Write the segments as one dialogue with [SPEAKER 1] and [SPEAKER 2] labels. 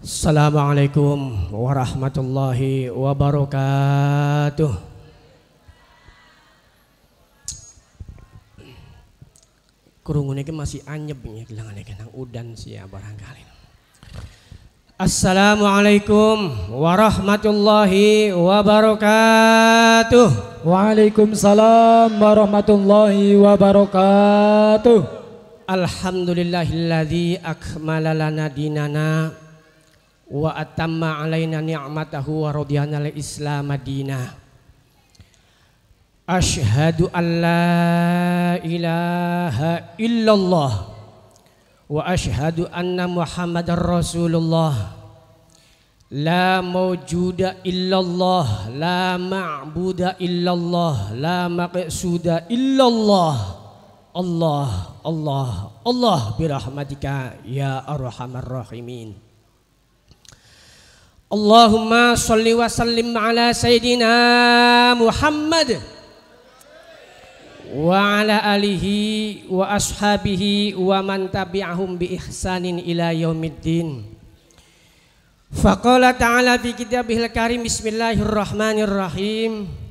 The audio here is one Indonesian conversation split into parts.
[SPEAKER 1] Assalamualaikum warahmatullahi wabarakatuh. Kurungun ini masih anyep ya, kelangan nang udan sih ya barangkali. Assalamualaikum warahmatullahi wabarakatuh.
[SPEAKER 2] Waalaikumsalam warahmatullahi wabarakatuh.
[SPEAKER 1] Alhamdulillahilladzi akmala lana dinana wa atamma alaina ni'matahu wa radiyana al-islam madina. Asyhadu an la ilaha illallah wa asyhadu anna muhammadar rasulullah. La mawjuda illallah, la ma'buda illallah, la maqsuda illallah. Allah, Allah, Allah birahmatika ya arhamar rahimin. Allahumma sholli wa sallim ala Sayyidina Muhammad wa ala alihi wa ashabihi wa man tabi'ahum bi ihsanin ila yaumiddin. Faqala ta'ala fi kitabihil karim, bismillahirrahmanirrahim.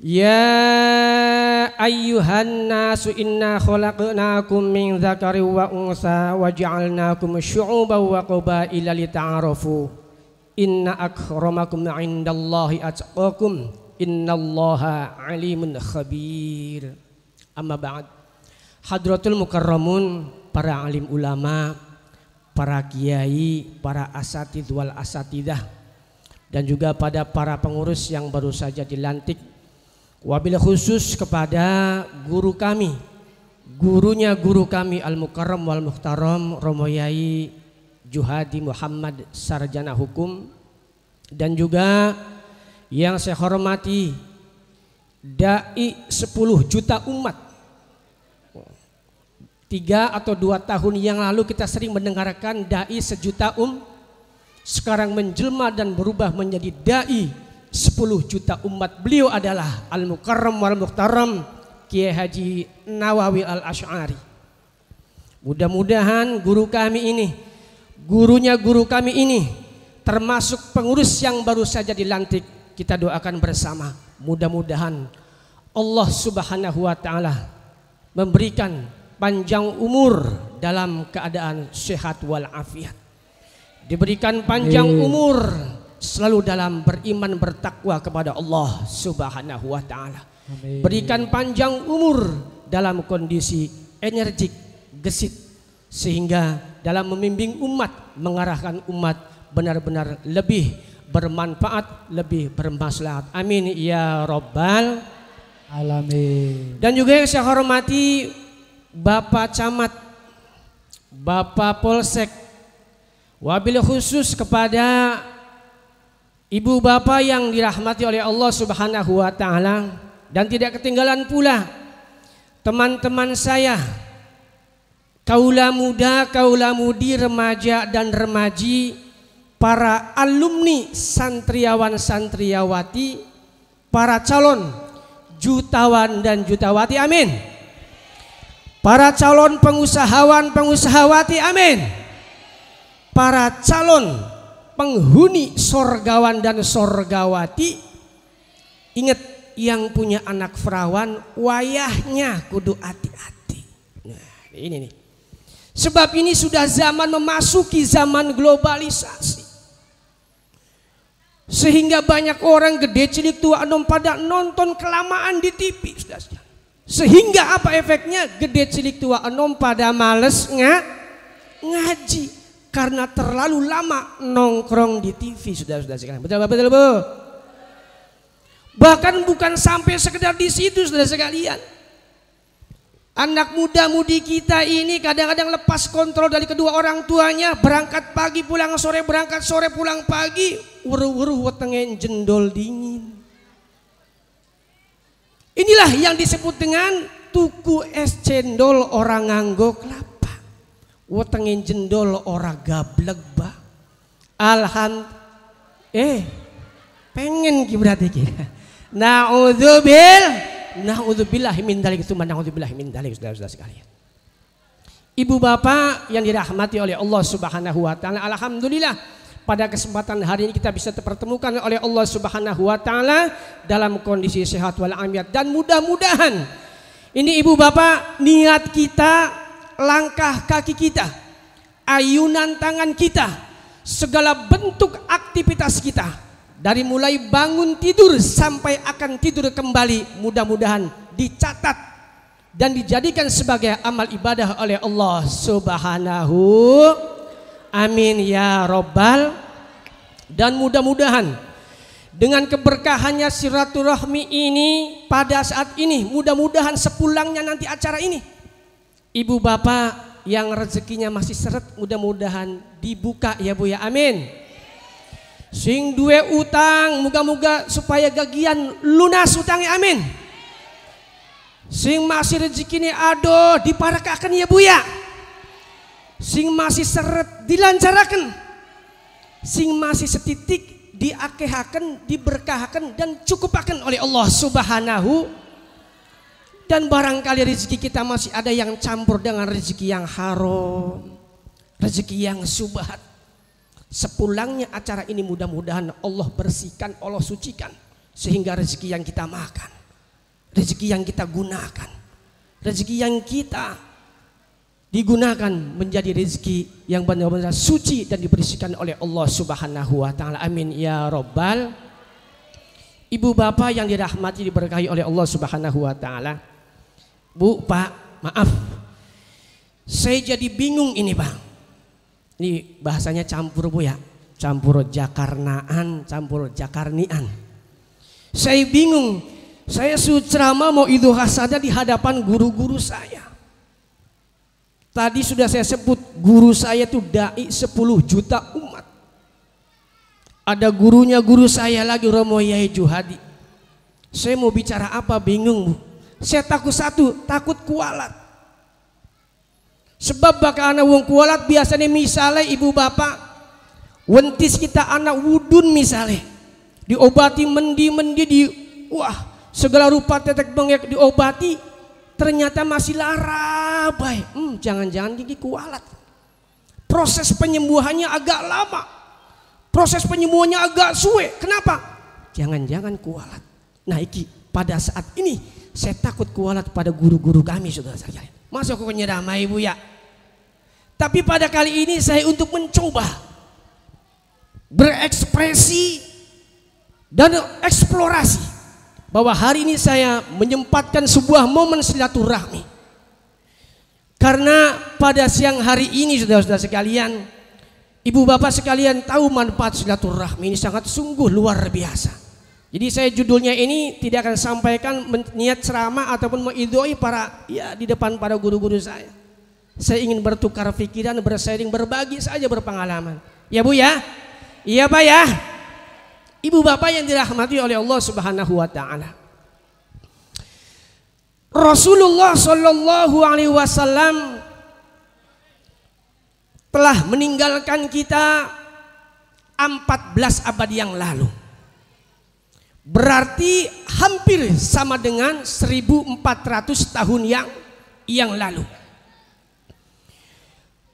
[SPEAKER 1] Ya ayyuhan nasu inna khalaqnakum min dzakari wa unsa wa ja'alnakum syu'uban wa qabaila lita'arafu. Inna akramakum 'indallahi atqakum. Innallaha 'alimun khabir. Amma ba'd. Hadratul mukarramun, para alim ulama, para kiai, para asatidz wal asatidah, dan juga pada para pengurus yang baru saja dilantik. Wabil khusus kepada guru kami, gurunya guru kami Al-Mukarram wal Muhtaram Romo Yai Juhadi Muhammad Sarjana Hukum, dan juga yang saya hormati Dai 10 juta umat. 3 atau 2 tahun yang lalu kita sering mendengarkan Dai 1 juta sekarang menjelma dan berubah menjadi Dai 10 juta umat. Beliau adalah Al-Mukarram wal Muhtaram Kiai Haji Nawawi Al-Asy'ari. Mudah-mudahan guru kami ini, gurunya guru kami ini, termasuk pengurus yang baru saja dilantik, kita doakan bersama. Mudah-mudahan Allah Subhanahu wa taala memberikan panjang umur dalam keadaan sehat wal afiat. Diberikan panjang umur selalu dalam beriman bertakwa kepada Allah Subhanahu wa taala. Berikan panjang umur dalam kondisi energik, gesit, sehingga dalam membimbing umat, mengarahkan umat benar-benar lebih bermanfaat, lebih bermaslahat. Amin ya rabbal
[SPEAKER 2] alamin.
[SPEAKER 1] Dan juga yang saya hormati Bapak Camat, Bapak Polsek, wabil khusus kepada ibu bapak yang dirahmati oleh Allah Subhanahu wa taala, dan tidak ketinggalan pula teman-teman saya, kaula muda, kaula mudi, remaja dan remaji, para alumni santriawan santriawati, para calon jutawan dan jutawati, amin. Para calon pengusahawan pengusahawati, amin. Para calon penghuni sorgawan dan sorgawati, ingat yang punya anak perawan wayahnya kudu hati-hati. Nah ini nih, sebab ini sudah zaman memasuki zaman globalisasi, sehingga banyak orang gede cilik tua anom pada nonton kelamaan di TV. Sehingga apa efeknya? Gede cilik tua anom pada males ngaji karena terlalu lama nongkrong di TV. Saudara-saudara sekalian, betul Bu? Bahkan bukan sampai sekedar di situ, saudara sekalian. Anak muda-mudi kita ini kadang-kadang lepas kontrol dari kedua orang tuanya, berangkat pagi pulang sore, berangkat sore pulang pagi, weruh-weruh wetengen jendol dingin. Inilah yang disebut dengan tuku es cendol orang nganggo kelapa. Wetengin jendol ora gablek ba. Pengen ki berarti ki. Na'udzubillah min dzalik, saudara-saudara sekalian. Ibu bapak yang dirahmati oleh Allah Subhanahu wa taala, alhamdulillah pada kesempatan hari ini kita bisa dipertemukan oleh Allah Subhanahu wa taala dalam kondisi sehat walafiat, dan mudah-mudahan ini ibu bapak niat kita, langkah kaki kita, ayunan tangan kita, segala bentuk aktivitas kita dari mulai bangun tidur sampai akan tidur kembali mudah-mudahan dicatat dan dijadikan sebagai amal ibadah oleh Allah Subhanahu. Amin ya Rabbal. Dan mudah-mudahan dengan keberkahannya silaturahmi ini pada saat ini, mudah-mudahan sepulangnya nanti acara ini, ibu bapak yang rezekinya masih seret mudah-mudahan dibuka ya Bu ya. Amin. Sing duwe utang moga-moga supaya gagian lunas utangnya. Amin. Sing masih rezeki ini aduh diparakakan ya Bu ya. Sing masih seret dilancarakan, sing masih setitik diakehaken, diberkahaken dan cukupaken oleh Allah Subhanahu. Dan barangkali rezeki kita masih ada yang campur dengan rezeki yang haram, rezeki yang subhat. Sepulangnya acara ini mudah-mudahan Allah bersihkan, Allah sucikan, sehingga rezeki yang kita makan, rezeki yang kita gunakan, rezeki yang kita digunakan menjadi rezeki yang benar-benar suci dan dibersihkan oleh Allah Subhanahu wa taala. Amin ya Rabbal. Ibu bapak yang dirahmati diberkahi oleh Allah Subhanahu wa taala. Bu, Pak, maaf. Saya jadi bingung ini, Bang. Ini bahasanya campur Bu ya. Campur jakarnaan, campur jakarnian. Saya bingung. Saya ceramah mau idul hasanah di hadapan guru-guru saya. Tadi sudah saya sebut guru saya itu dai 10 juta umat. Ada gurunya guru saya lagi Romo Yai Juhadi. Saya mau bicara apa bingung Bu. Saya takut satu, takut kualat. Sebab bakal anak wong kualat biasanya misalnya ibu bapak wentis kita anak wudun misalnya diobati mendi di wah segala rupa tetek bengek diobati ternyata masih larabai. Jangan-jangan gigi kualat. Proses penyembuhannya agak lama. Proses penyembuhannya agak suwe. Kenapa? Jangan-jangan kualat. Nah iki pada saat ini saya takut kualat pada guru-guru kami saudara sekalian. Masa kok nyeramai Bu ya? Tapi pada kali ini saya untuk mencoba berekspresi dan eksplorasi bahwa hari ini saya menyempatkan sebuah momen silaturahmi. Karena pada siang hari ini saudara-saudara sekalian, ibu bapak sekalian tahu manfaat silaturahmi ini sangat sungguh luar biasa. Jadi saya judulnya ini tidak akan sampaikan niat ceramah ataupun mengidoi para ya di depan para guru-guru saya. Saya ingin bertukar pikiran, bersharing, berbagi saja berpengalaman. Ya Bu ya? Iya Pak ya? Ibu bapak yang dirahmati oleh Allah Subhanahu wa taala. Rasulullah Shallallahu alaihi wasallam telah meninggalkan kita 14 abad yang lalu. Berarti hampir sama dengan 1400 tahun yang lalu.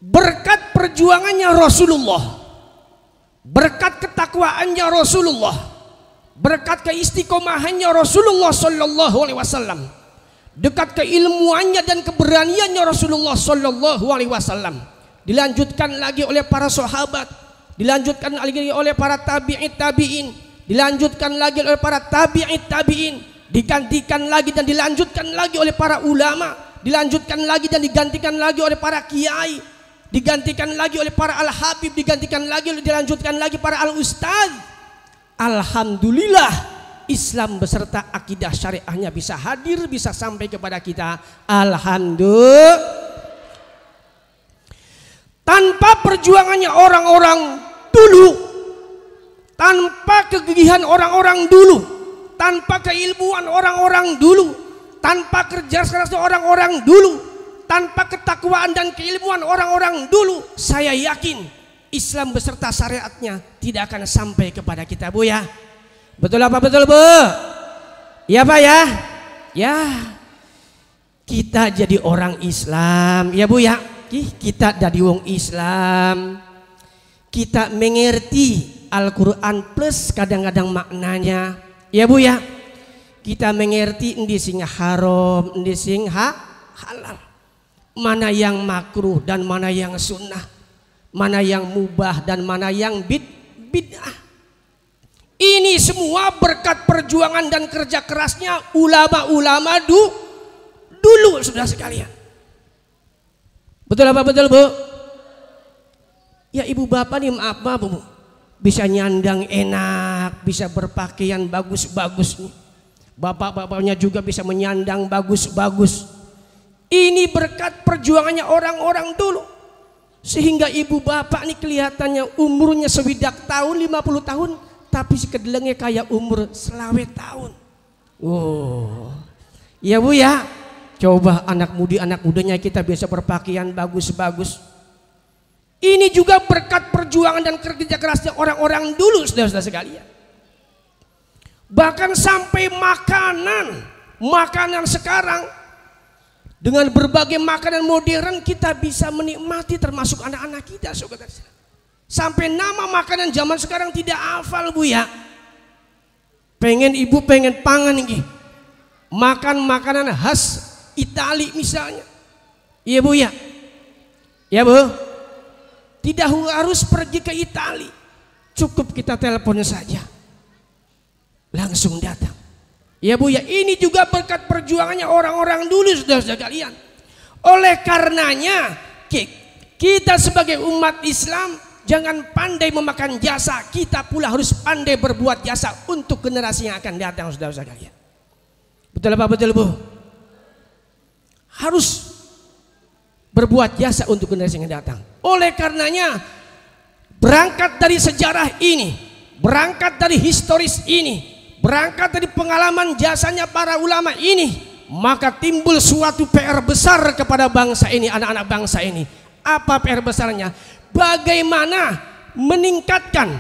[SPEAKER 1] Berkat perjuangannya Rasulullah, berkat ketakwaannya Rasulullah, berkat keistiqomahannya Rasulullah Sallallahu Alaihi Wasallam, dekat keilmuannya dan keberaniannya Rasulullah Sallallahu Alaihi Wasallam, dilanjutkan lagi oleh para sahabat, dilanjutkan lagi oleh para tabi'in, dilanjutkan lagi oleh para tabi'in, digantikan lagi dan dilanjutkan lagi oleh para ulama, dilanjutkan lagi dan digantikan lagi oleh para kiai, digantikan lagi oleh para al-habib, dilanjutkan lagi para al-ustaz. Alhamdulillah Islam beserta akidah syariahnya bisa hadir, bisa sampai kepada kita. Alhamdulillah. Tanpa perjuangannya orang-orang dulu, tanpa kegigihan orang-orang dulu, tanpa keilmuan orang-orang dulu, tanpa kerja keras orang-orang dulu, tanpa ketakwaan dan keilmuan orang-orang dulu, saya yakin Islam beserta syariatnya tidak akan sampai kepada kita Bu ya. Betul apa betul Bu? Ya Pak ya? Ya. Kita jadi orang Islam ya Bu ya. kita dari wong Islam, kita mengerti Al-Quran plus kadang-kadang maknanya, ya Bu ya. Kita mengerti endi sing haram, endi sing halal, mana yang makruh dan mana yang sunnah, mana yang mubah dan mana yang bid'ah. Ini semua berkat perjuangan dan kerja kerasnya ulama-ulama dulu, saudara sekalian. Betul apa betul Bu? Ya ibu bapak nih maaf Bu, bisa nyandang enak, bisa berpakaian bagus-bagus nih. Bapak-bapaknya juga bisa menyandang bagus-bagus. Ini berkat perjuangannya orang-orang dulu. Sehingga ibu bapak nih kelihatannya umurnya sewidak tahun 50 tahun, tapi si kedelengnya kayak umur selawe tahun. Oh, ya Bu ya. Coba anak mudanya kita bisa berpakaian bagus-bagus. Ini juga berkat perjuangan dan kerja kerasnya orang-orang dulu, saudara-saudara sekalian. Bahkan sampai makanan sekarang dengan berbagai makanan modern kita bisa menikmati, termasuk anak-anak kita, saudara. Sampai nama makanan zaman sekarang tidak hafal Bu ya. Pengen ibu pengen pangan ini, makan makanan khas Itali misalnya, iya Bu ya, ya Bu. Tidak harus pergi ke Itali, cukup kita telepon saja, langsung datang. Ya Bu ya, ini juga berkat perjuangannya orang-orang dulu, saudara-saudara kalian. Oleh karenanya kita sebagai umat Islam jangan pandai memakan jasa, kita pula harus pandai berbuat jasa untuk generasi yang akan datang, saudara-saudara kalian. Betul apa betul Bu? Harus berbuat jasa untuk generasi yang datang. Oleh karenanya berangkat dari sejarah ini, berangkat dari historis ini, berangkat dari pengalaman jasanya para ulama ini, maka timbul suatu PR besar kepada bangsa ini, anak-anak bangsa ini. Apa PR besarnya? Bagaimana meningkatkan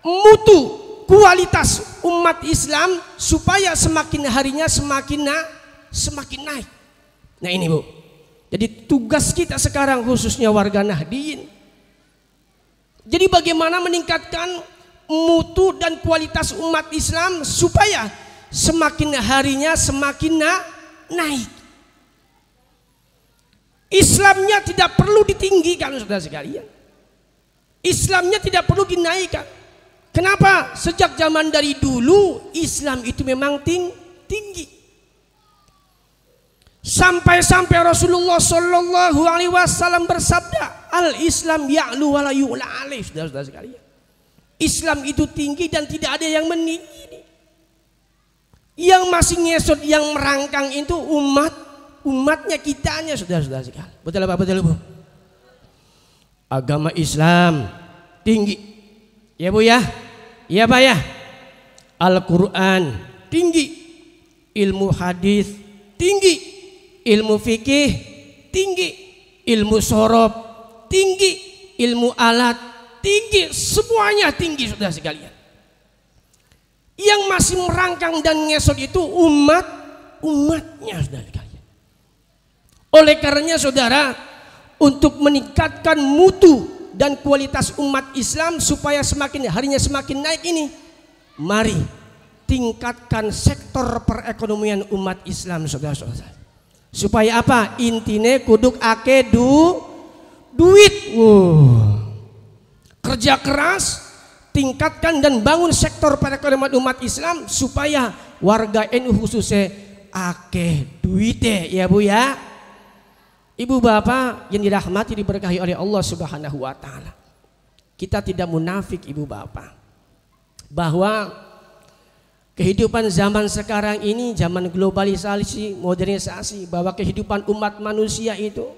[SPEAKER 1] mutu kualitas umat Islam supaya semakin harinya semakin naik. Nah ini Bu, jadi tugas kita sekarang khususnya warga Nahdien, jadi bagaimana meningkatkan mutu dan kualitas umat Islam supaya semakin harinya semakin naik. Islamnya tidak perlu ditinggikan, saudara sekalian. Islamnya tidak perlu dinaikkan. Kenapa? Sejak zaman dari dulu Islam itu memang tinggi. Sampai-sampai Rasulullah Shallallahu Alaihi Wasallam bersabda, al Islam ya'lu wa la yu'la alaih, saudara-saudara sekalian. Islam itu tinggi dan tidak ada yang meninggi. Yang masih ngesot, yang merangkang itu umatnya kitanya, saudara-saudara sekalian. Betul apa betul Bu? Agama Islam tinggi, ya Bu ya, ya Pak ya. Al-Quran tinggi, ilmu hadis tinggi, ilmu fikih tinggi, ilmu sorob tinggi, ilmu alat tinggi, semuanya tinggi, saudara sekalian. Yang masih merangkang dan ngesot itu umatnya, saudara sekalian. Oleh karenanya saudara, untuk meningkatkan mutu dan kualitas umat Islam supaya semakin harinya semakin naik ini, mari tingkatkan sektor perekonomian umat Islam, saudara-saudara. Supaya apa? Intine kuduk ake duit. Kerja keras, tingkatkan dan bangun sektor perekonomian umat Islam supaya warga NU khususnya ake duite, ya Bu ya. Ibu bapak yang dirahmati diberkahi oleh Allah Subhanahu wa taala. Kita tidak munafik ibu bapak, bahwa kehidupan zaman sekarang ini, zaman globalisasi, modernisasi, bahwa kehidupan umat manusia itu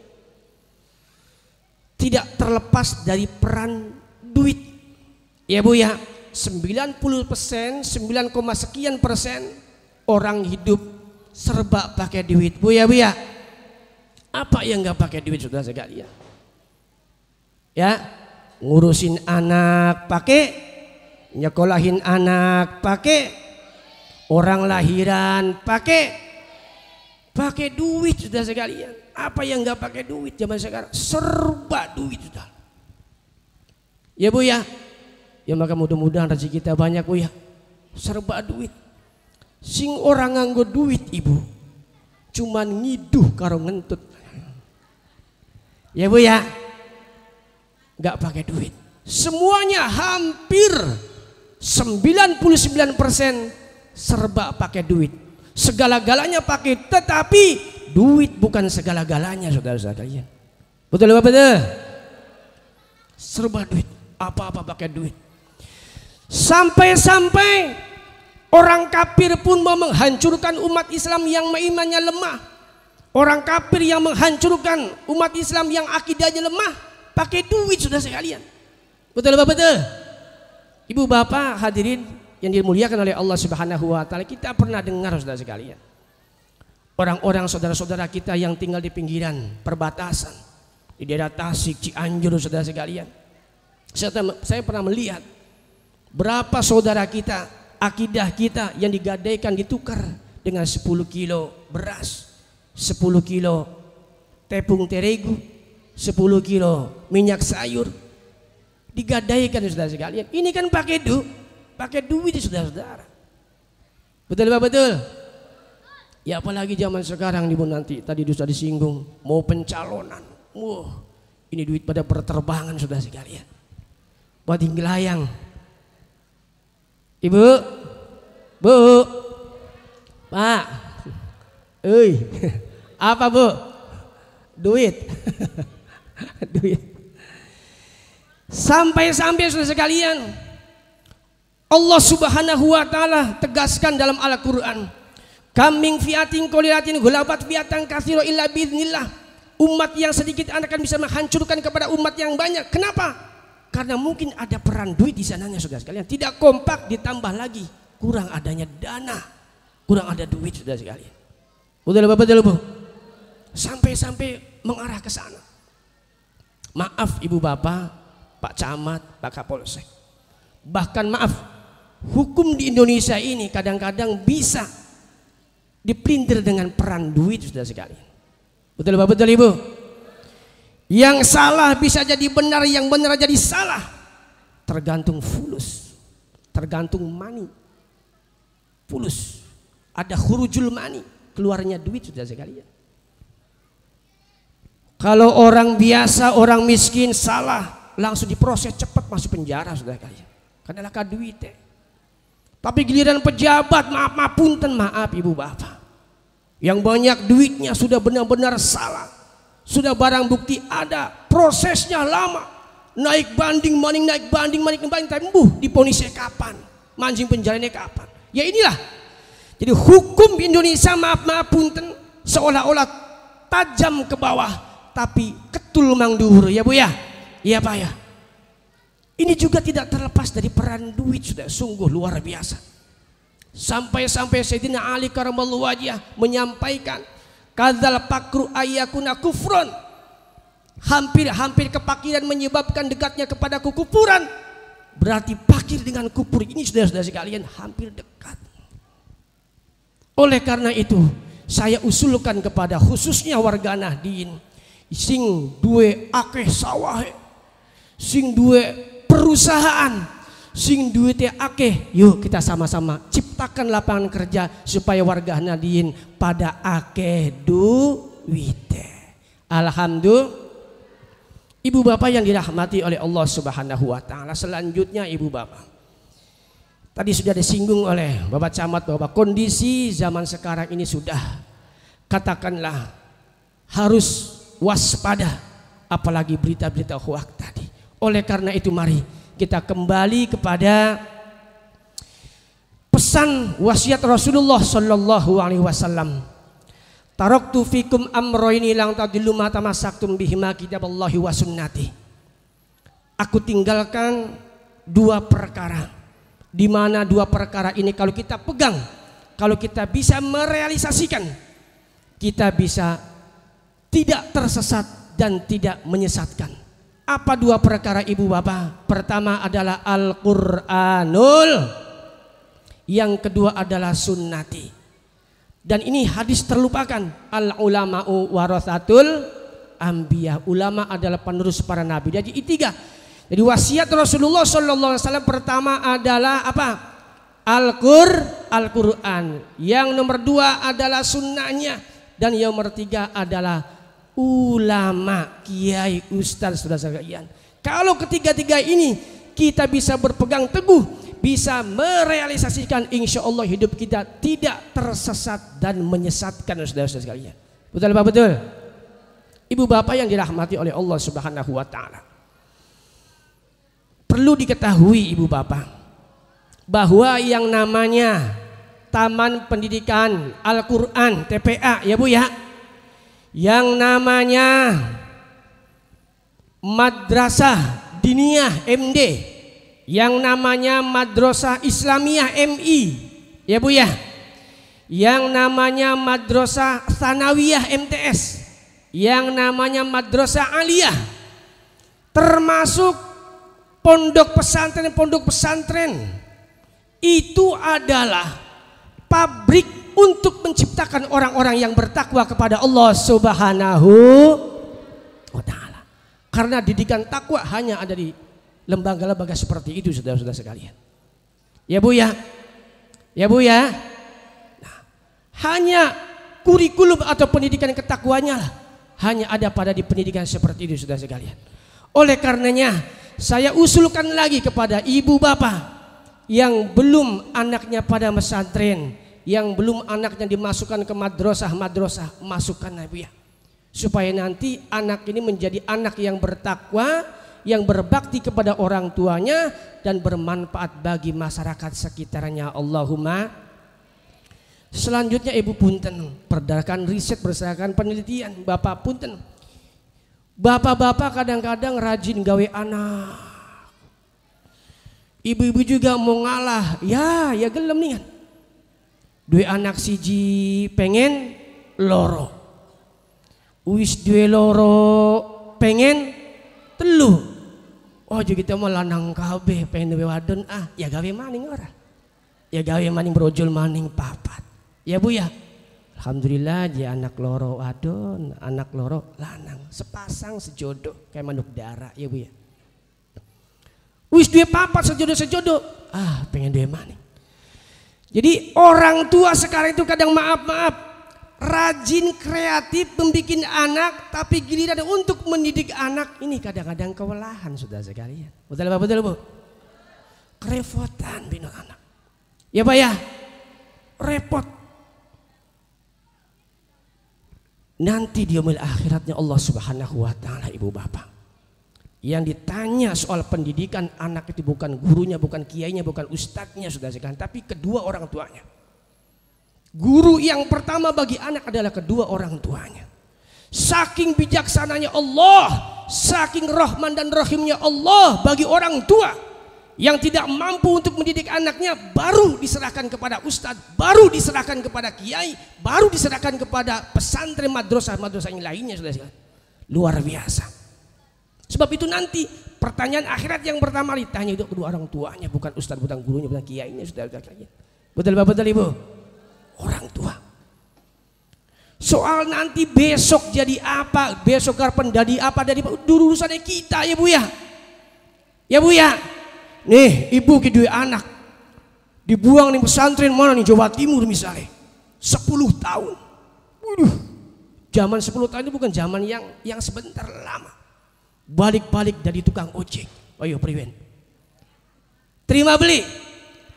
[SPEAKER 1] tidak terlepas dari peran duit. Ya Bu ya, 90%, 9, sekian persen orang hidup serba pakai duit. Bu ya Apa yang nggak pakai duit, saudara sekalian? Ya, ngurusin anak pakai, nyekolahin anak pakai, orang lahiran pakai, Pakai duit sudah sekalian. Apa yang nggak pakai duit zaman sekarang? Serba duit sudah. Ya Bu ya. Ya maka mudah-mudahan rezeki kita banyak Bu ya. Serba duit. Sing orang nganggo duit Ibu. Cuman ngiduh karo ngentut. Ya Bu ya. Nggak pakai duit. Semuanya hampir 99% serba pakai duit. Segala-galanya pakai, tetapi duit bukan segala-galanya saudara-saudara. Betul apa betul? Serba duit, apa-apa pakai duit. Sampai-sampai orang kafir pun mau menghancurkan umat Islam yang imannya lemah. Orang kafir yang menghancurkan umat Islam yang akidahnya lemah pakai duit sudah sekalian. Betul apa betul? Ibu bapak hadirin yang dimuliakan oleh Allah Subhanahu wa taala, kita pernah dengar saudara sekalian. Orang-orang saudara-saudara kita yang tinggal di pinggiran perbatasan, di daerah Tasik, Cianjur saudara sekalian. Saya pernah melihat berapa saudara kita, akidah kita yang digadaikan ditukar dengan 10 kilo beras, 10 kilo tepung terigu, 10 kilo minyak sayur. Digadaikan saudara sekalian. Ini kan pakai duit saudara-saudara. Betul apa betul? Ya apalagi zaman sekarang Ibu nanti tadi sudah disinggung mau pencalonan. Wah, ini duit pada berterbangan saudara sekalian. Buat layang. Ibu, Bu, Pak, apa Bu? Duit. Duit. Sampai-sampai saudara sekalian, Allah Subhanahu wa taala tegaskan dalam Al-Qur'an, "Kaming fiatin qalilatin ghalabat fiatan katsira illa biidznillah." Umat yang sedikit akan bisa menghancurkan kepada umat yang banyak. Kenapa? Karena mungkin ada peran duit di sananya saudara sekalian. Tidak kompak, ditambah lagi kurang adanya dana, kurang ada duit saudara sekalian. Betul betul Bu? Sampai-sampai mengarah ke sana. Maaf Ibu Bapak, Pak Camat, Pak Kapolsek. Bahkan maaf, hukum di Indonesia ini kadang-kadang bisa dipelintir dengan peran duit saudara sekalian. Betul Bapak, betul Ibu? Yang salah bisa jadi benar, yang benar jadi salah. Tergantung fulus, tergantung money. Fulus, ada khurujul money, keluarnya duit saudara sekalian. Kalau orang biasa, orang miskin salah, langsung diproses cepat masuk penjara saudara kalian. Karena laka duit. Tapi giliran pejabat, maaf punten, maaf Ibu Bapak, yang banyak duitnya sudah benar-benar salah, sudah barang bukti ada, prosesnya lama, naik banding, tapi diponisnya kapan, mancing penjaranya kapan? Ya inilah. Jadi hukum Indonesia maaf punten seolah-olah tajam ke bawah, tapi ketul mang dhuwur ya Bu ya. Iya Pak ya. Ini juga tidak terlepas dari peran duit sudah sungguh luar biasa. Sampai-sampai Sayyidina Ali karamallahu wajhah menyampaikan, kadzal fakru ayyakuna kufron. Hampir kepakiran menyebabkan dekatnya kepada kekufuran. Berarti fakir dengan kufur ini saudara-saudara sekalian hampir dekat. Oleh karena itu saya usulkan kepada khususnya warga Nahdien, sing duwe akeh sawah, sing duwe perusahaan, sing duitnya akeh, yuk kita sama-sama ciptakan lapangan kerja supaya warga Nahdien pada akeh duwite. Alhamdulillah. Ibu bapak yang dirahmati oleh Allah Subhanahu wa taala, selanjutnya ibu bapak, tadi sudah disinggung oleh Bapak Camat bahwa kondisi zaman sekarang ini sudah katakanlah harus waspada, apalagi berita-berita hoak tadi. Oleh karena itu mari kita kembali kepada pesan wasiat Rasulullah sallallahu alaihi wasallam. Taraktu fikum amroini lang tadillu ma tamassaktum bihima kitaballahi wa sunnati. Aku tinggalkan dua perkara, di mana dua perkara ini kalau kita pegang, kalau kita bisa merealisasikan, kita bisa tidak tersesat dan tidak menyesatkan. Apa dua perkara ibu bapak? Pertama adalah Al-Qur'anul, yang kedua adalah sunnati. Dan ini hadis terlupakan. Al ulama'u warathatul anbiya. Ulama adalah penerus para nabi. Jadi tiga. Jadi wasiat Rasulullah SAW pertama adalah apa? Al-Quran. Yang nomor dua adalah sunnahnya. Dan yang nomor tiga adalah ulama, kiai, ustaz, saudara sekalian. Kalau ketiga-tiga ini kita bisa berpegang teguh, bisa merealisasikan, insya Allah hidup kita tidak tersesat dan menyesatkan, saudara-saudara sekalian. Betul Pak? Betul. Ibu bapak yang dirahmati oleh Allah Subhanahu wa taala. Perlu diketahui ibu bapak bahwa yang namanya Taman Pendidikan Al-Quran TPA ya Bu ya, yang namanya Madrasah Diniyah MD, yang namanya Madrasah Islamiyah MI ya Bu ya, yang namanya Madrasah Tsanawiyah MTS, yang namanya Madrasah Aliyah, termasuk pondok pesantren itu adalah pabrik untuk menciptakan orang-orang yang bertakwa kepada Allah Subhanahu wa taala. Karena didikan takwa hanya ada di lembaga-lembaga seperti itu, saudara-saudara sekalian. Ya Bu ya. Ya Bu ya. Nah, hanya kurikulum atau pendidikan ketakwanya lah hanya ada pada di pendidikan seperti itu, saudara sekalian. Oleh karenanya saya usulkan lagi kepada ibu bapak yang belum anaknya pada pesantren, yang belum anaknya dimasukkan ke madrasah, masukkan Ibu ya. Supaya nanti anak ini menjadi anak yang bertakwa, yang berbakti kepada orang tuanya dan bermanfaat bagi masyarakat sekitarnya. Allahumma. Selanjutnya Ibu punten, berdasarkan riset, berdasarkan penelitian, Bapak punten. Bapak-bapak kadang-kadang rajin gawe anak. Ibu-ibu juga mau ngalah, ya gelem nih kan. Dua anak siji pengen loro, wis dua loro pengen telu. Oh juga kita mau lanang kabeh pengen dua wadon ya gawe maning ora, ya gawe maning brojol maning papat. Ya Bu ya, alhamdulillah dia anak loro wadon, anak loro lanang, sepasang sejodoh kayak manuk darah ya Bu ya. Wis dua papat sejodoh pengen dua maning. Jadi orang tua sekarang itu kadang maaf rajin kreatif membikin anak, tapi giliran untuk mendidik anak ini kadang-kadang kewalahan, saudara sekalian. Betul Bu? Kerepotan bina anak. Ya Pak ya, repot. Nanti di yaumil akhiratnya Allah Subhanahu wa taala ibu bapak. Yang ditanya soal pendidikan anak itu bukan gurunya, bukan kiainya, bukan ustadznya, saudara sekalian, tapi kedua orang tuanya. Guru yang pertama bagi anak adalah kedua orang tuanya. Saking bijaksananya Allah, saking rahman dan rahimnya Allah bagi orang tua yang tidak mampu untuk mendidik anaknya, baru diserahkan kepada ustadz, baru diserahkan kepada kiai, baru diserahkan kepada pesantren, madrasah yang lainnya, saudara sekalian. Luar biasa. Sebab itu nanti pertanyaan akhirat yang pertama ditanya itu kedua orang tuanya, bukan ustadz, bukan gurunya, bukan kiainya, saudara sekalian. Betul Ibu? Orang tua. Soal nanti besok jadi apa, besok kapan jadi apa, dari dulu urusannya kita ya Bu ya. Ya Bu ya. Nih ibu kedua anak dibuang nih pesantren mana nih, Jawa Timur misalnya, 10 tahun. Zaman 10 tahun itu bukan zaman yang sebentar, lama. Balik-balik dari tukang ojek. Ayo priwen. Terima beli.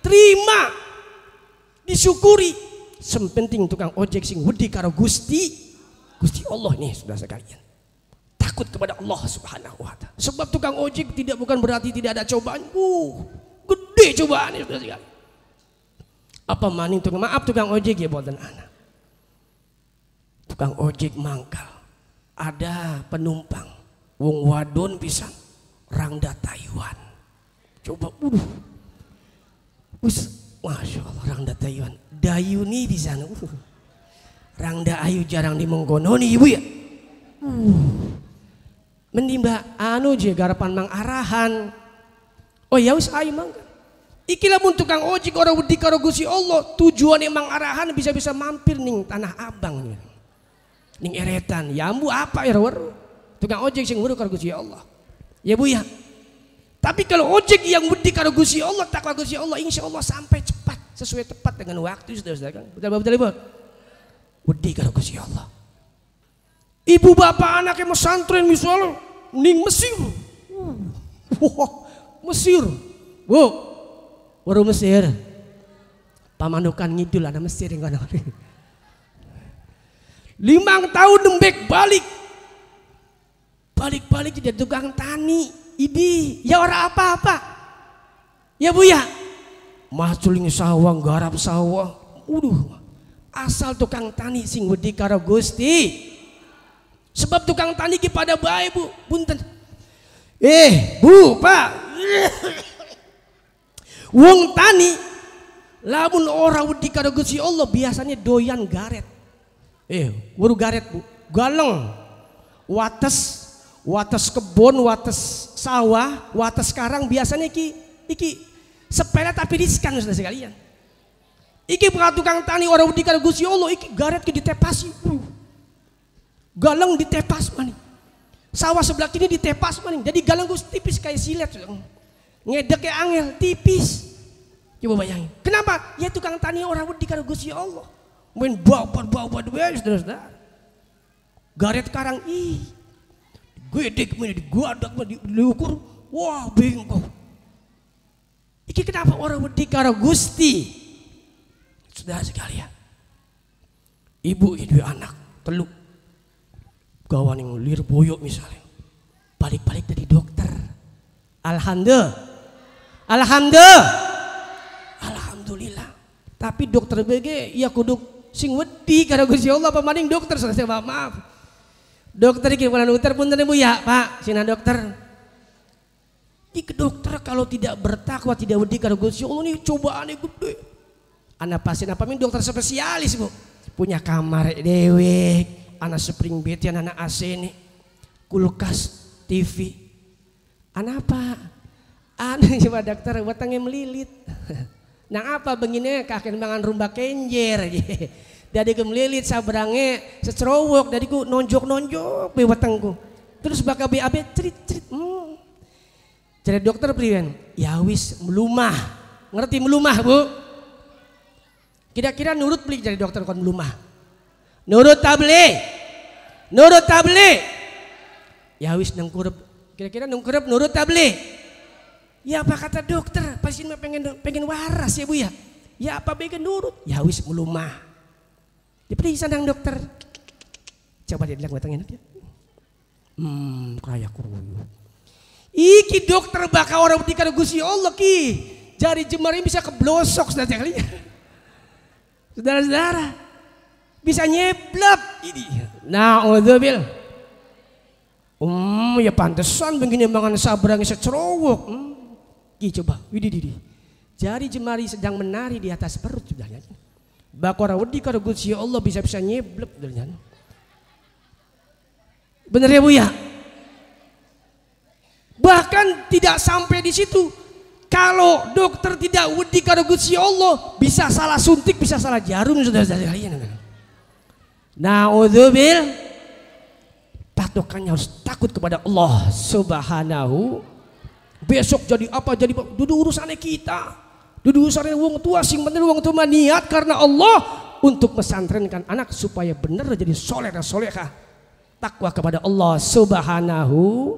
[SPEAKER 1] Terima. Disyukuri. Sempenting tukang ojek sing wedi karo Gusti Allah nih, saudara sekalian. Takut kepada Allah Subhanahu wa taala. Sebab tukang ojek bukan berarti tidak ada cobaan. Gede cobaan saudara sekalian. Apa maning tukang ojek ya buatan anak. Tukang ojek mangkal. Ada penumpang wong wadon pisan, rangda Taiwan. Coba Masya Allah, rangda Taiwan. Dayuni di sana. Rangda ayu jarang dimenggononi ibu ya. Menimba anu je garapan mang arahan. Oh ya wis ayu mangga. Ikilah mun tukang ojek orang wedi karo Gusti Allah, tujuan emang arahan bisa-bisa mampir ning Tanah Abang ning eretan. Ya ambu apa ya wer? Tukang ojek sing wedi karo Gusti Allah. Ya Bu ya. Tapi kalau ojek yang wedi karo Gusti Allah, takwa Gusti Allah, insya Allah sampai cepat, sesuai tepat dengan waktu, saudara-saudara. Betul Ibu? Wedi karo Gusti Allah. Ibu bapak anak yang pesantren misalnya ning Mesir. Wah, Mesir. Bu, baru Mesir. Pamanukan ngidul ada Mesir yang kono. 5 tahun nembek balik. Balik-balik jadi tukang tani. Idi, ya ora apa-apa. Ya Bu ya. Maculing sawah, garap sawah. Asal tukang tani sing wedi karo Gusti. Sebab tukang tani ki pada bae Bu. Punten. Bu, Pak. Wong tani lamun ora wedi karo Gusti Allah biasanya doyan garet. Baru garet Bu. Galeng. Wates kebon, wates sawah, wates karang biasanya iki sepele tapi riskan saudara sekalian. Iki tukang tani orang wedi karo Gusti Allah iki garet ki ditepasi. Galeng ditepas maning. Sawah sebelah kiri ditepas maning. Jadi galeng gus tipis kayak silet. Ngedek kayak angel tipis. Coba bayangin. Kenapa? Ya tukang tani orang wedi karo Gusti Allah. Main bawa-bawa wes saudara. Garet karang gede kemudian digadak diukur. Wah, bengkok. Iki kenapa orang wedi karo Gusti? Saudara sekalian. Ibu itu anak teluk. Gawan yang lir boyok misalnya, balik-balik dari dokter, alhamdulillah. Tapi dokter BG ya kudu sing wedi karo Gusti Allah pamaning dokter saya maaf. Dokter iki pun dokter punten Bu ya Pak, sina dokter. Iki dokter kalau tidak bertakwa tidak wedi karo Gusti Allah nih cobaane gede. Anak pasien apa min dokter spesialis Bu, punya kamar dewek. Anak spring bed, anak AC nih, kulkas, TV, anak apa? Anak coba dokter watangnya melilit. Nah apa begini kakek mangan rumba kenjer, dari melilit sabrangnya secerowok, dari ku nonjok be watangku. Terus bakal BAB cerit. Jadi dokter priwen, ya wis melumah, ngerti melumah Bu? Kira-kira nurut beli jadi dokter kon melumah. Nurut tabli ya wis nengkurep kira-kira nengkurep nurut tabli ya apa kata dokter pasien mah pengen waras ya Bu ya apa pengen nurut ya wis melumah diperiksa nang dokter coba dia bilang batangnya ya kayak kuruyu iki dokter bakal orang di karo Gusti Allah ki jari jemari bisa keblosok saudara-saudara bisa nyeblap ini. Na'udzubil. Ya pantesan begini mangan sabrang secerowok. Coba, widih. Jari jemari sedang menari di atas perut sudahnya. Bakora wedi karo Gusti Allah bisa nyeblap sudahnya. Benar ya Bu ya? Bahkan tidak sampai di situ. Kalau dokter tidak wedi karo Gusti Allah bisa salah suntik, bisa salah jarum saudara-saudara kalian. Na'udzubil. Patokannya harus takut kepada Allah Subhanahu. Besok jadi apa jadi duduk urusannya kita, duduk urusannya wong tua sing bener wong tua niat karena Allah untuk pesantrenkan anak supaya benar jadi soleh dan solehah takwa kepada Allah Subhanahu.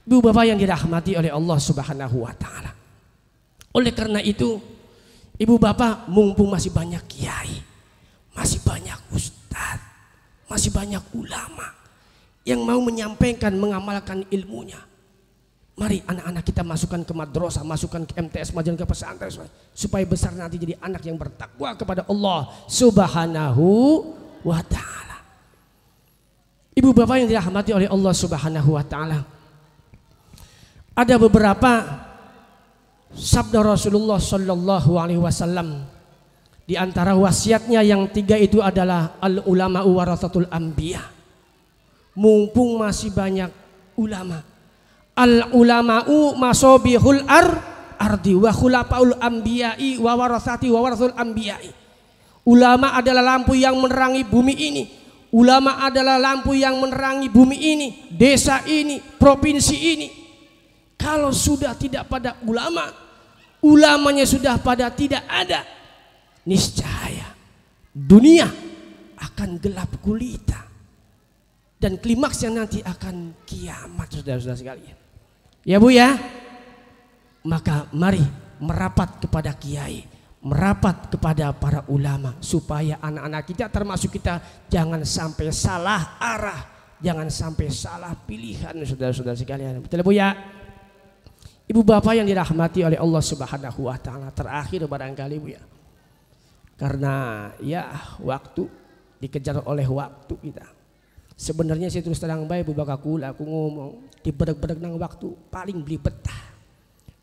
[SPEAKER 1] Ibu bapak yang dirahmati oleh Allah Subhanahu wa ta'ala. Oleh karena itu ibu bapak mumpung masih banyak kiai, masih banyak ustadz, masih banyak ulama yang mau menyampaikan, mengamalkan ilmunya. Mari anak-anak kita masukkan ke madrasah, masukkan ke MTS, majalah ke pesantren supaya besar nanti jadi anak yang bertakwa kepada Allah Subhanahu wa ta'ala. Ibu bapak yang dirahmati oleh Allah Subhanahu wa ta'ala, ada beberapa sabda Rasulullah Sallallahu Alaihi Wasallam. Di antara wasiatnya yang 3 itu adalah al ulama warathatul anbiya. Mumpung masih banyak ulama, al ulama'u masobihul ardi wa khulafaul anbiya'i wa warathati wa warathul anbiya'i. Ulama adalah lampu yang menerangi bumi ini. Ulama adalah lampu yang menerangi bumi ini, desa ini, provinsi ini. Kalau sudah tidak pada ulama, ulamanya sudah pada tidak ada, niscaya dunia akan gelap gulita dan klimaksnya nanti akan kiamat, saudara-saudara sekalian. Ya Bu ya, maka mari merapat kepada kiai, merapat kepada para ulama supaya anak-anak kita termasuk kita jangan sampai salah arah, jangan sampai salah pilihan, saudara-saudara sekalian. Betul Bu ya? Ibu bapak yang dirahmati oleh Allah Subhanahu wa taala, terakhir barangkali Bu ya. Karena ya waktu dikejar oleh waktu kita. Sebenarnya saya terus terang baik Bu Bakakula aku ngomong dibereg-bereg nang waktu paling beli betah.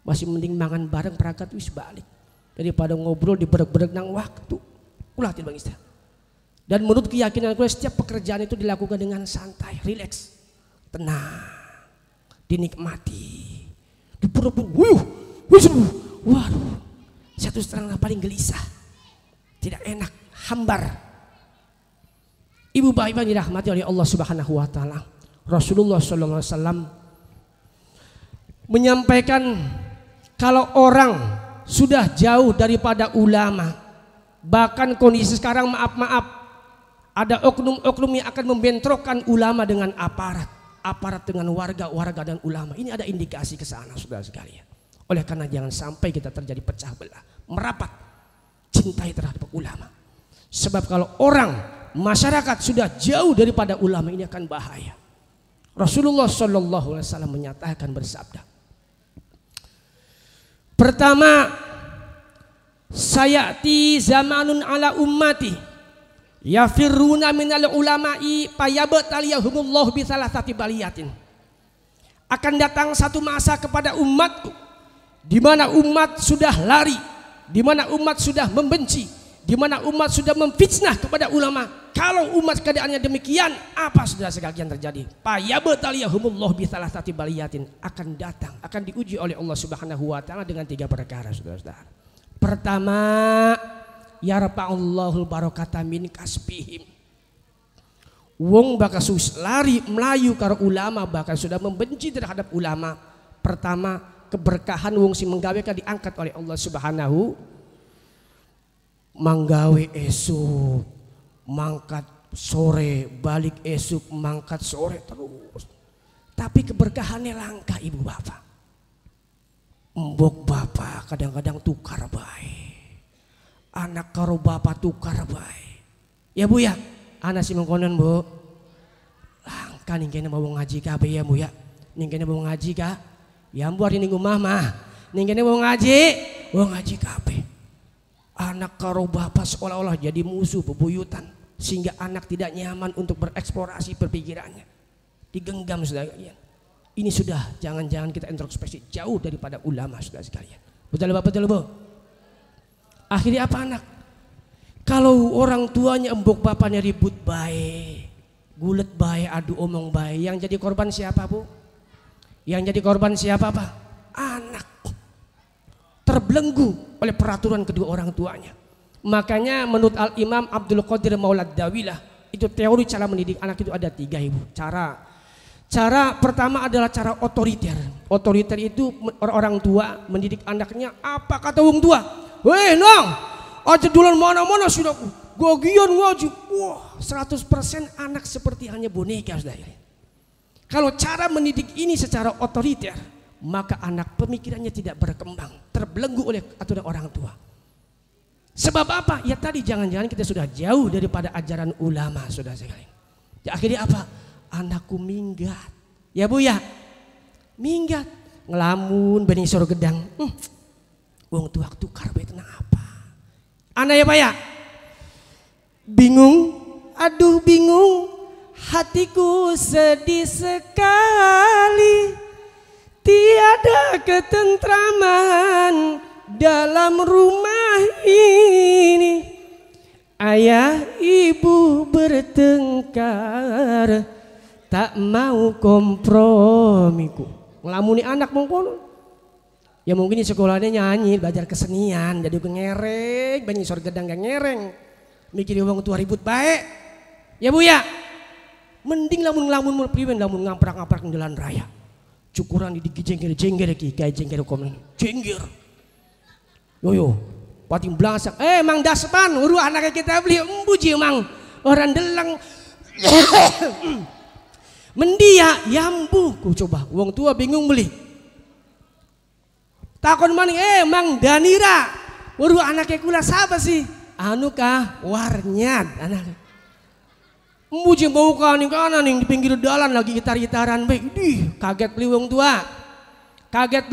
[SPEAKER 1] Masih mending mangan bareng perangkat wis balik daripada ngobrol dibereg-bereg nang waktu. Ulah Bang Istri. Dan menurut keyakinan gue setiap pekerjaan itu dilakukan dengan santai, rileks, tenang, dinikmati. Waduh, saya terus terang paling gelisah, tidak enak, hambar. Ibu bapak yang dirahmati oleh Allah Subhanahu wa taala, Rasulullah sallallahu alaihi wasallam menyampaikan kalau orang sudah jauh daripada ulama, bahkan kondisi sekarang maaf ada oknum-oknum yang akan membentrokkan ulama dengan aparat dengan warga dan ulama. Ini ada indikasi ke sana, saudara sekalian. Oleh karena jangan sampai kita terjadi pecah belah, merapat cintai terhadap ulama. Sebab kalau orang masyarakat sudah jauh daripada ulama ini akan bahaya. Rasulullah sallallahu alaihi wasallam menyatakan bersabda, pertama, sayati zamanun ala ummati yafirruna minal ulama'i fayabtaliyahumullahu bisalasati baliyatin. Akan datang satu masa kepada umatku di mana umat sudah lari, di mana umat sudah membenci, di mana umat sudah memfitnah kepada ulama. Kalau umat keadaannya demikian, apa saudara sekalian terjadi? Fayabtaliyahumullahu bisalasati baliyatin, akan datang, akan diuji oleh Allah Subhanahu wa taala dengan 3 perkara, saudara-saudara. Pertama, yarfa'ullahul barakata min kasbihim. Wong bakal lari melayu karo ulama, bahkan sudah membenci terhadap ulama. Pertama, keberkahan wong sing menggawe kan diangkat oleh Allah Subhanahu. Manggawe esuk, mangkat sore, balik esuk, mangkat sore terus. Tapi keberkahannya langka ibu bapak. Mbok bapak kadang-kadang tukar baik. Anak karo bapak tukar baik. Ya Bu ya, anak si mengkonon Bu. Langka nih kena mau ngaji kabeh ya Bu ya. Nih kena mau ngaji ka. Ya buat ini mama. Nih kena mau ngaji kabeh. Anak karo bapak seolah-olah jadi musuh bebuyutan sehingga anak tidak nyaman untuk bereksplorasi berpikirannya. Digenggam saudara sekalian. Ini sudah jangan-jangan kita introspeksi jauh daripada ulama saudara sekalian. Betul Bapak, betul Bu? Akhirnya apa anak? Kalau orang tuanya embok bapaknya ribut baik, gulet baik, adu omong baik, yang jadi korban siapa Bu? Yang jadi korban siapa Pak? Anak. Terbelenggu oleh peraturan kedua orang tuanya. Makanya menurut Al-Imam Abdul Qadir Maulad Dawilah, itu teori cara mendidik anak itu ada 3 Ibu. Cara pertama adalah cara otoriter. Otoriter itu orang tua mendidik anaknya apa kata wong tua. Weh nong, aja duluan mana-mana sudah gogian wajib. Wah 100% anak seperti hanya boneka sudah. Kalau cara mendidik ini secara otoriter, maka anak pemikirannya tidak berkembang, terbelenggu oleh aturan orang tua. Sebab apa? Ya tadi jangan-jangan kita sudah jauh daripada ajaran ulama sudah sekali. Ya akhirnya apa? Anakku minggat. Ya Bu ya, minggat, ngelamun bening sor gedang. Wong tua tukar bae tenang apa? Anak ya Pak ya, bingung, aduh bingung, hatiku sedih sekali. Tiada ketentraman dalam rumah ini. Ayah ibu bertengkar, tak mau kompromiku. Ngelamuni anak mengkono. Ya mungkin di sekolahnya nyanyi, belajar kesenian, jadi ngereng, banyak sor gedang gak ngereng. Mikir wong tua ribut baik. Ya Bu ya. Mending lamun mau priwen lamun ngamprak-ngamprak di jalan raya. Cukuran di jengger-jengger ki kayak jengger komen. Jengger. Yo. Pating belangsak. Mang daspan uru anaknya kita beli embuji mang. Orang delang. Mendia yambu ku coba wong tua bingung beli. Takon maning Mang Danira. Uru anaknya kula siapa sih? Anu kah warnyat anak. Muji bau kaning kanan ning di pinggir dalan lagi gitar-gitaran baik. Kaget beli wong tua. Kaget.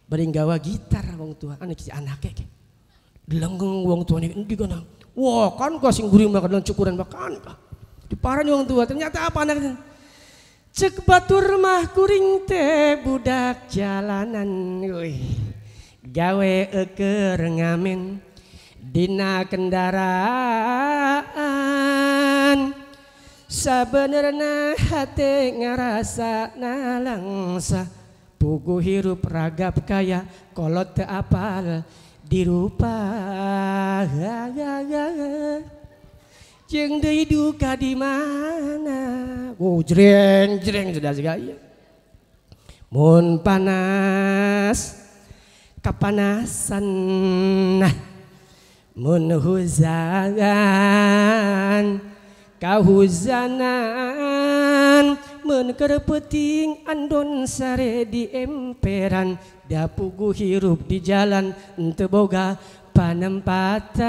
[SPEAKER 1] Bering gawa gitar wong tua. Anak si anaknya. Dilenggeng wong tua nih endi kana. Wah, kan kok sing guring mah kadang cukuran makan kah. Diparani wong tua. Ternyata apa anaknya? Cek batur mah kuring teh budak jalanan. Gawe eker ngamen dina kendaraan. Sabenerna hate ngarasa nalangsa. Pugu hirup ragap kaya kolot teu apal dirupa. Jeung deui duka di mana? Jreng sudah segala. Mun panas kapanasan, mun huzan kahuzanan, mun kerpeting andon sare di emperan, da pugu hirup di jalan henteu boga panempatan,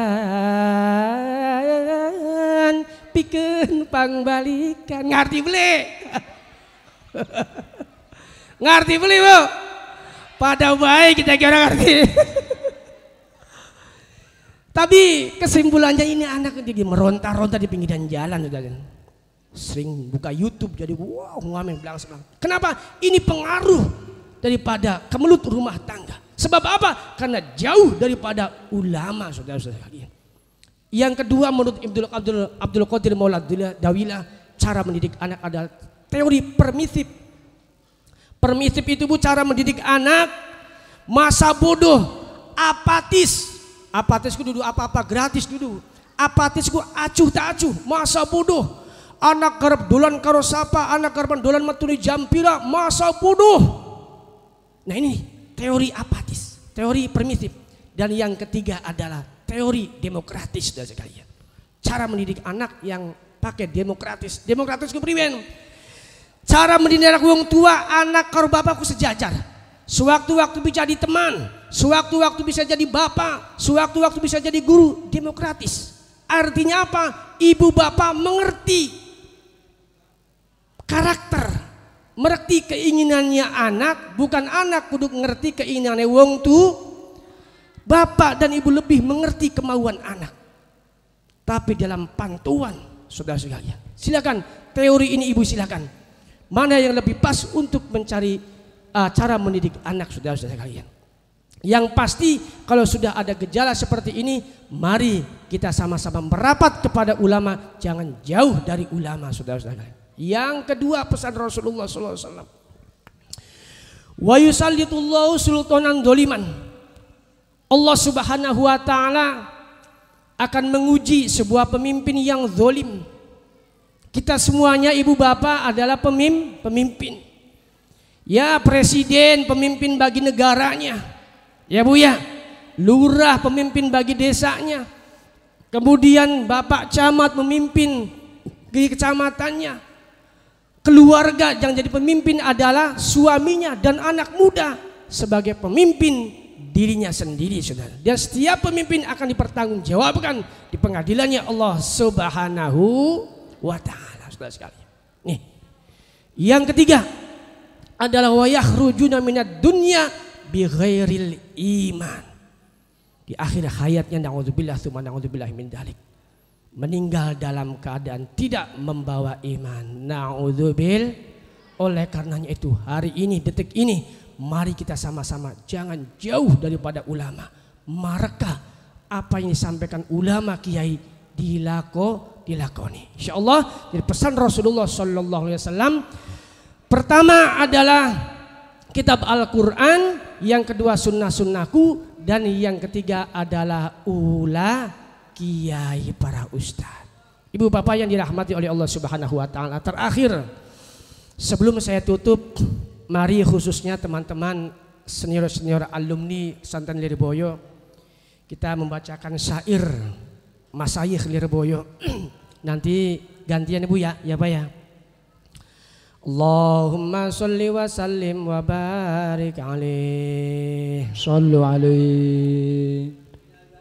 [SPEAKER 1] pikeun pangbalikan. Ngarti beli Bu. Pada baik kita kira ngerti. Tapi kesimpulannya ini anak jadi meronta-ronta di pinggiran jalan sudah. Sering buka YouTube jadi wow ngamen belang-belang. Kenapa? Ini pengaruh daripada kemelut rumah tangga. Sebab apa? Karena jauh daripada ulama, saudara-saudara sekalian. Yang kedua menurut Abdul Qadir Maula Dawila, cara mendidik anak adalah teori permisif. Permisif itu Bu cara mendidik anak masa bodoh, apatis. Apatis ku duduk apa-apa gratis duduk. Apatis ku acuh tak acuh, masa bodoh. Anak garap dolan karo sapa, anak garap dolan maturi jampira, masa bodoh. Nah ini teori apatis, teori permisif. Dan yang ketiga adalah teori demokratis dan sekalian. Cara mendidik anak yang pakai demokratis. Demokratis kepriwen. Cara mendidik anak wong tua, anak karo bapakku sejajar. Sewaktu-waktu bisa jadi teman, sewaktu-waktu bisa jadi bapak, sewaktu-waktu bisa jadi guru. Demokratis. Artinya apa? Ibu bapak mengerti karakter, mengerti keinginannya anak, bukan anak kudu ngerti keinginannya wong tu. Bapak dan ibu lebih mengerti kemauan anak. Tapi dalam pantuan, saudara sekalian, silakan teori ini ibu silakan. Mana yang lebih pas untuk mencari cara mendidik anak, saudara-saudara sekalian. Yang pasti kalau sudah ada gejala seperti ini, mari kita sama-sama merapat kepada ulama, jangan jauh dari ulama, saudara-saudara sekalian. Yang kedua pesan Rasulullah SAW. Wa yusallitullahu sultanan doliman. Allah Subhanahu wa taala akan menguji sebuah pemimpin yang zalim. Kita semuanya ibu bapak adalah pemimpin. Ya presiden pemimpin bagi negaranya. Ya Bu ya. Lurah pemimpin bagi desanya. Kemudian bapak camat memimpin di kecamatannya. Keluarga yang jadi pemimpin adalah suaminya dan anak muda sebagai pemimpin dirinya sendiri, saudara. Dan setiap pemimpin akan dipertanggungjawabkan di pengadilannya Allah Subhanahu wa ta'ala, saudara sekalian. Nih. Yang ketiga adalah wa yakhrujuna minad dunya bi ghairil iman. Di akhir hayatnya naudzubillah tsumma naudzubillah min dzalik. Meninggal dalam keadaan tidak membawa iman. Naudzubil. Oleh karenanya itu hari ini detik ini mari kita sama-sama jangan jauh daripada ulama. Maka apa yang disampaikan ulama kiai dilakoni. Insyaallah jadi pesan Rasulullah sallallahu alaihi wasallam pertama adalah kitab Al-Quran, yang kedua sunnah-sunnahku, dan yang ketiga adalah ulah kiai para ustadz. Ibu bapak yang dirahmati oleh Allah Subhanahu wa taala. Terakhir, sebelum saya tutup, mari khususnya teman-teman senior-senior alumni Pesantren Lirboyo, kita membacakan syair Masyayikh Lirboyo. Nanti gantian Ibu ya Pak ya. Allahumma sholli wa sallim wa barik alaih.
[SPEAKER 2] Sallu alaihi.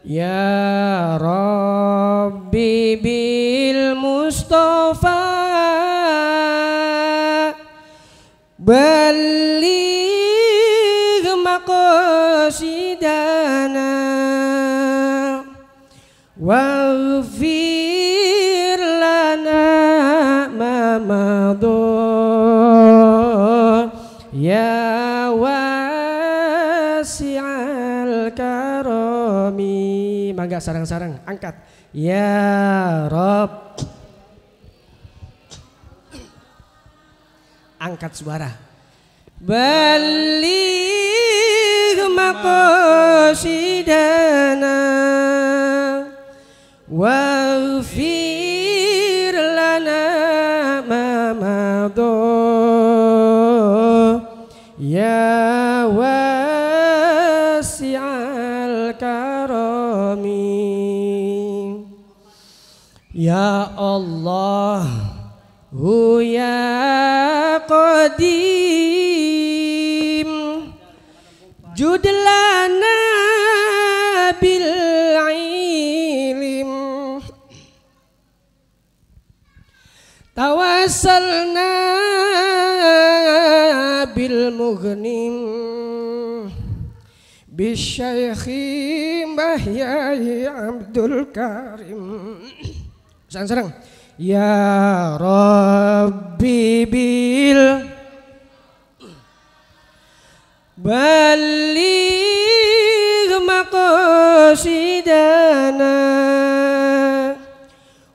[SPEAKER 1] Ya Rabbi bil Mustafa balligh maqasidana waghfir lana ma madha ya wasi'al karami. Mangga sarang-sarang angkat. Ya Rabb, angkat suara. Balligh maqasidana waghfir lana ma madha ya wasi'al karami. Ya Allah ya Qadim jud lana bil ilm tawassalna bil mughnim bisyaikhi Mbah Yai Abdul Karim. Sareng-sareng. Ya Rabbi bil balligh maqasidana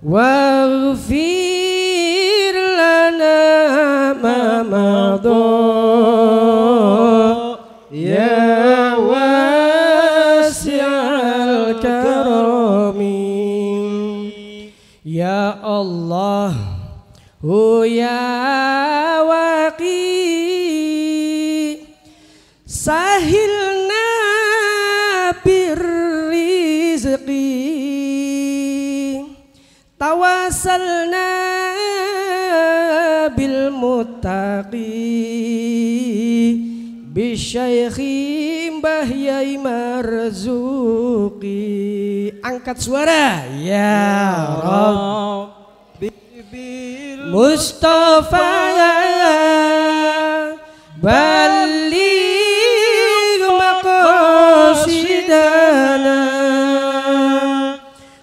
[SPEAKER 1] waghfir lana ma madha ya wasi'al karami. Ya Allah ya Waqi sahilna birrizqi tawassalna bil muttaqi bisyaikhi Mbah Yai Marzuki. Angkat suara. Ya Rabbi bil Mustafa balligh maqasidana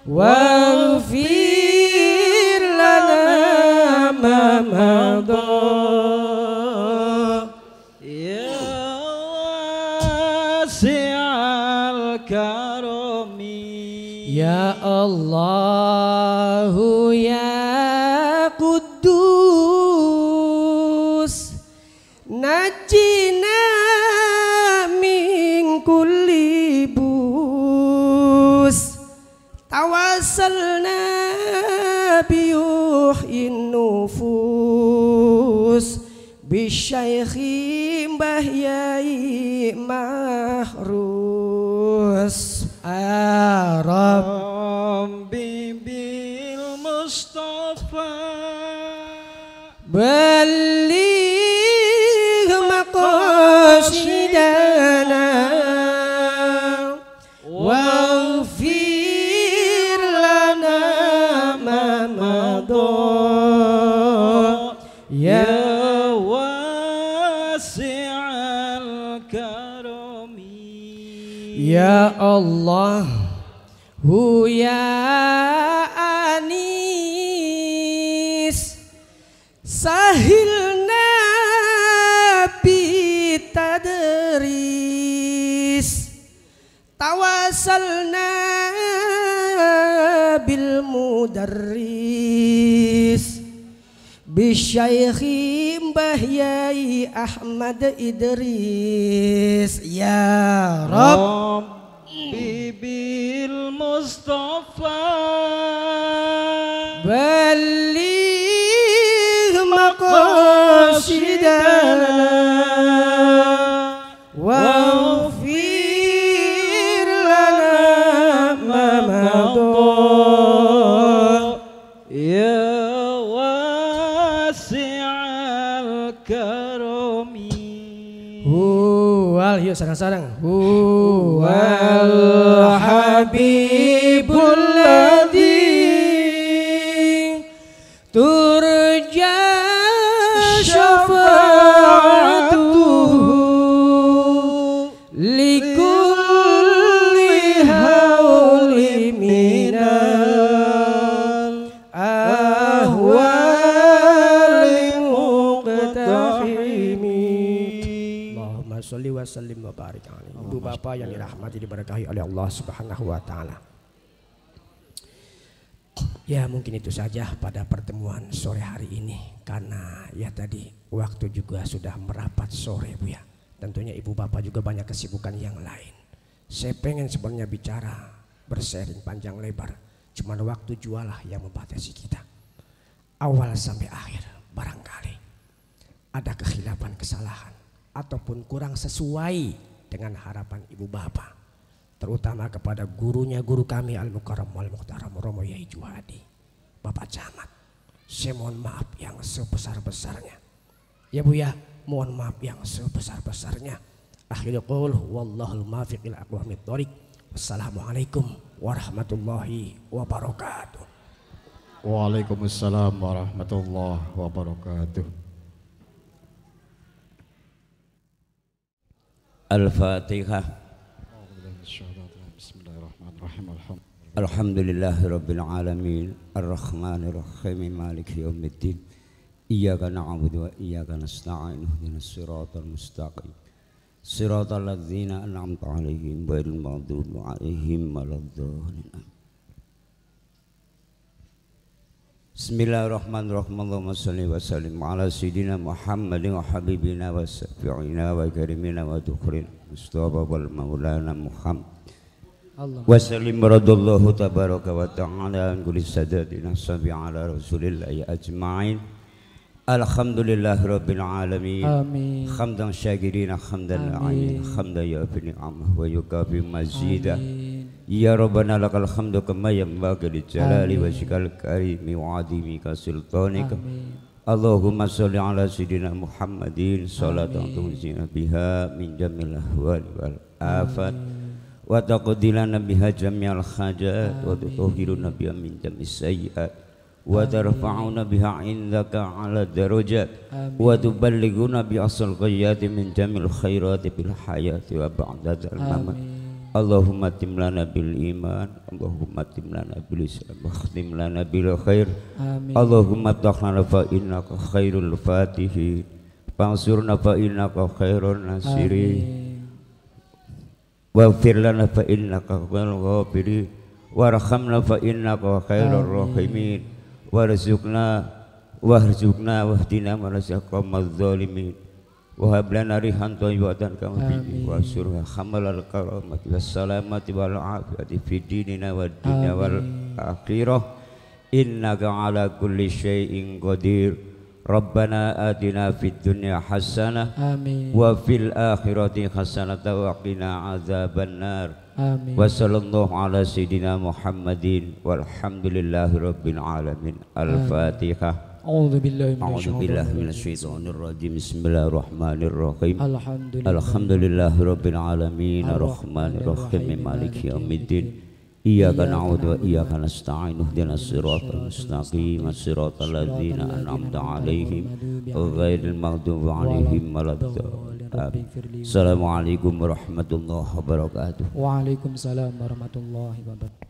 [SPEAKER 1] waghfir lana ma madha ya wasi'al karami. Ya Allah ya Quddus najina min kulli bus tawassalna biyuhin nufus bisyaikhi Mbah Yai Mahrus. Rabbi bil Mustafa balligh maqasidana waghfir lana ma madha ya wasi'al karami. Ya Allah ya Anis sahilna bitadris tawassalna bil mudarris bisyaikhi Mbah Yai Ahmad Idris ya Rabb
[SPEAKER 2] Bibil Mustafa
[SPEAKER 1] baligh maqasidana waghfir lana ma madha
[SPEAKER 2] ya wasi'al karami
[SPEAKER 1] yuk sarang-sarang huwal habibul ladzi turja syafa'atuhu likulli hauli minal ahwali muqtahimi. Allahumma sholli wa sallim wa barik alaihi. Ibu bapak yang dirahmati diberkahi oleh Allah Subhanahu wa taala. Ya mungkin itu saja pada pertemuan sore hari ini, karena ya tadi waktu juga sudah merapat sore Bu ya. Tentunya ibu bapak juga banyak kesibukan yang lain. Saya pengen sebenarnya bicara bersharing panjang lebar, cuman waktu jualah yang membatasi kita. Awal sampai akhir barangkali ada kekhilafan, kesalahan ataupun kurang sesuai dengan harapan ibu bapak, terutama kepada gurunya guru kami Al-Mukarram wal Muhtaram Romo Yai Juhadi, Bapak Camat. Saya mohon maaf yang sebesar-besarnya. Ya Bu ya, mohon maaf yang sebesar-besarnya. Akhirul qaul wallahul muwaffiq ila aqwamit thoriq. Wassalamualaikum warahmatullahi wabarakatuh.
[SPEAKER 2] Waalaikumsalam warahmatullahi wabarakatuh.
[SPEAKER 3] Al-Fatihah.
[SPEAKER 2] Bismillahirrahmanirrahim.
[SPEAKER 3] Alhamdulillahirabbil alamin arrahmanir rahim maliki yaumiddin iyyaka na'budu wa iyyaka nasta'in ihdinas siratal mustaqim siratal ladzina an'amta 'alaihim ghairil maghdubi 'alaihim waladdallin. Bismillahirrahmanirrahim. Allahumma shalli wa sallim ala sayyidina Muhammadin wa habibina wa syafi'ina wa karimina wa dukhrina Mustafa wal maulana Muhammad wa sallim radallahu tabaraka wa ta'ala an kulli sadatina sabi ala rasulillahi ajma'in. Alhamdulillahi rabbil alamin.
[SPEAKER 2] Amin.
[SPEAKER 3] Hamdan syakirina hamdan la'imin hamdan yafi ni'amah wa yukafi mazidah. Ya Rabbana lakal hamdu kama yanbaghi li jalali wajhikal karimi wa 'azimi sultanika. Allahumma sholli ala sayyidina Muhammadin salatan tunzina biha min jamil ahwali wal afat wa taqdilana biha jami'al hajat wa tutahhiruna biha min jamis sayyi'at wa tarfa'una biha indaka 'ala darajat wa tuballighuna bi asal ghayati min jamil khairati bil hayati wa ba'da al-mamat. Allahumma timlana bil iman, Allahumma timlana bil islam, khtim lana bil khair.
[SPEAKER 2] Amin.
[SPEAKER 3] Allahumma tahlana fa innaka khairul fatihi, pansurna fa innaka khairun nasiri, waghfir lana fa innaka khairul ghafiri, warhamna fa innaka khairur rahimin, warzuqna wahdina manasaqamal zalimin. Wahab lana rihan thayyibatan kama fihi wa surha hamalal karamati wassalamati wal afiyati fid dinina wad dunya wal akhirah innaka ala kulli syai'in qadir. Rabbana atina fid dunya hasanah wa fil akhirati hasanah wa qina adzabannar. Wa sallallahu ala sayyidina Muhammadin walhamdulillahi rabbil alamin. Al-Fatihah.
[SPEAKER 2] A'udzu billahi
[SPEAKER 3] minasyaitonir rajim. Bismillahirrahmanirrahim. Alhamdulillahi rabbil alamin arrahmanir rahim maliki yaumiddin iyyaka na'budu wa iyyaka nasta'in ihdinas siratal mustaqim siratal ladzina an'amta 'alaihim ghairil maghdubi 'alaihim waladdallin. Assalamualaikum warahmatullahi wabarakatuh.
[SPEAKER 2] Waalaikumsalam warahmatullahi wabarakatuh.